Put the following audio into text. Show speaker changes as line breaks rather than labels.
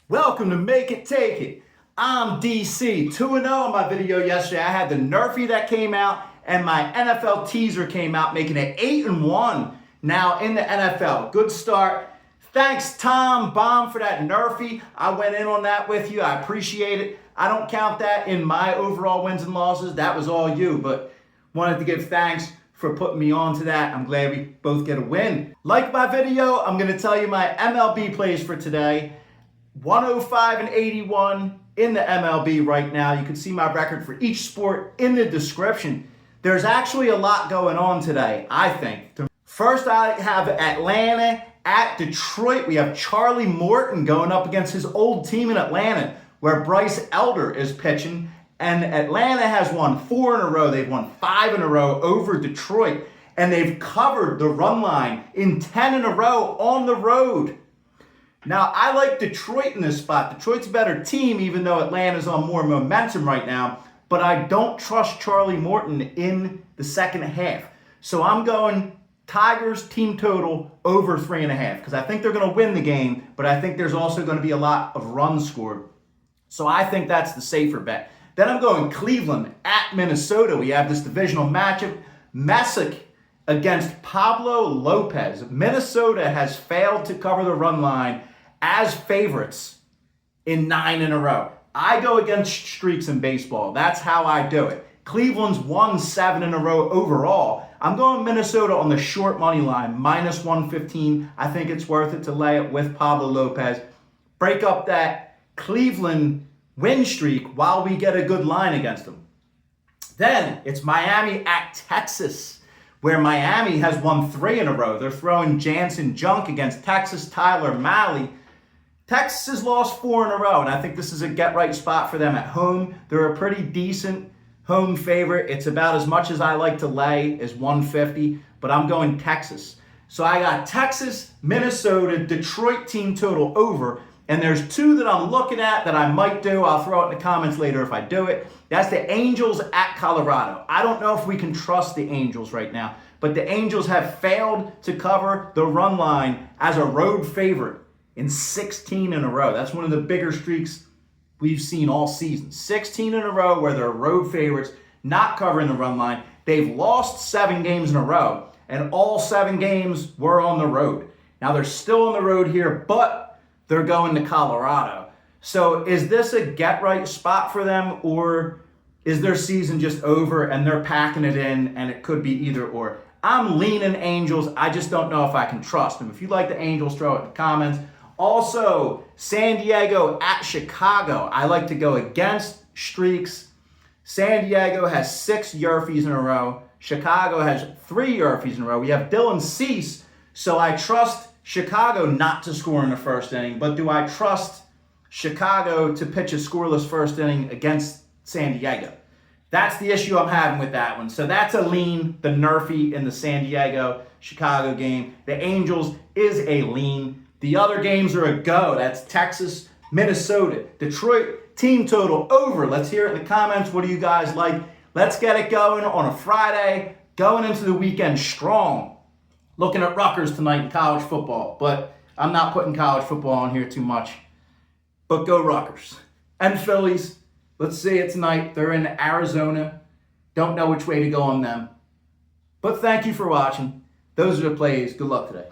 Welcome to Make It Take It. I'm DC. 2-0 on my video yesterday. I had the NRFI that came out and my NFL teaser came out, making it 8-1 now in the NFL. Good start. Thanks, Tom Baum, for that NRFI. I went in on that with you. I appreciate it. I don't count that in my overall wins and losses. That was all you, but wanted to give thanks for putting me on to that. I'm glad we both get a win. Like my video, I'm going to tell you my MLB plays for today. 105 and 81 in the MLB right now. You can see my record for each sport in the description. There's actually a lot going on today, I think. First, I have Atlanta at Detroit. We have Charlie Morton going up against his old team in Atlanta, where Bryce Elder is pitching. And Atlanta has won 4 in a row. They've won 5 in a row over Detroit. And they've covered the run line in 10 in a row on the road. Now, I like Detroit in this spot. Detroit's a better team, even though Atlanta's on more momentum right now. But I don't trust Charlie Morton in the second half. So I'm going Tigers team total over 3.5, because I think they're going to win the game, but I think there's also going to be a lot of runs scored. So I think that's the safer bet. Then I'm going Cleveland at Minnesota. We have this divisional matchup. Messick against Pablo Lopez. Minnesota has failed to cover the run line as favorites in 9 in a row. I go against streaks in baseball. That's how I do it. Cleveland's won 7 in a row overall. I'm going Minnesota on the short money line, minus 115. I think it's worth it to lay it with Pablo Lopez. Break up that Cleveland win streak while we get a good line against them. Then it's Miami at Texas, where Miami has won 3 in a row. They're throwing Jansen Junk against Texas, Tyler Mahle. Texas has lost 4 in a row, and I think this is a get-right spot for them at home. They're a pretty decent home favorite. It's about as much as I like to lay as 150, but I'm going Texas. So I got Texas, Minnesota, Detroit team total over, and there's 2 that I'm looking at that I might do. I'll throw it in the comments later if I do it. That's the Angels at Colorado. I don't know if we can trust the Angels right now, but the Angels have failed to cover the run line as a road favorite in 16 in a row. That's one of the bigger streaks we've seen all season. 16 in a row where they're road favorites, not covering the run line. They've lost 7 games in a row, and all 7 games were on the road. Now they're still on the road here, but they're going to Colorado. So is this a get-right spot for them, or is their season just over and they're packing it in and it could be either or? I'm leaning Angels. I just don't know if I can trust them. If you like the Angels, throw it in the comments. Also, San Diego at Chicago. I like to go against streaks. San Diego has 6 Yerfies in a row. Chicago has 3 Yerfies in a row. We have Dylan Cease, so I trust Chicago not to score in the first inning, but do I trust Chicago to pitch a scoreless first inning against San Diego? That's the issue I'm having with that one. So that's a lean, the NRFI in the San Diego-Chicago game. The Angels is a lean. The other games are a go. That's Texas, Minnesota, Detroit, team total over. Let's hear it in the comments. What do you guys like? Let's get it going on a Friday, going into the weekend strong. Looking at Rutgers tonight in college football, but I'm not putting college football on here too much. But go Rutgers. And Phillies, let's see it tonight. They're in Arizona. Don't know which way to go on them. But thank you for watching. Those are the plays. Good luck today.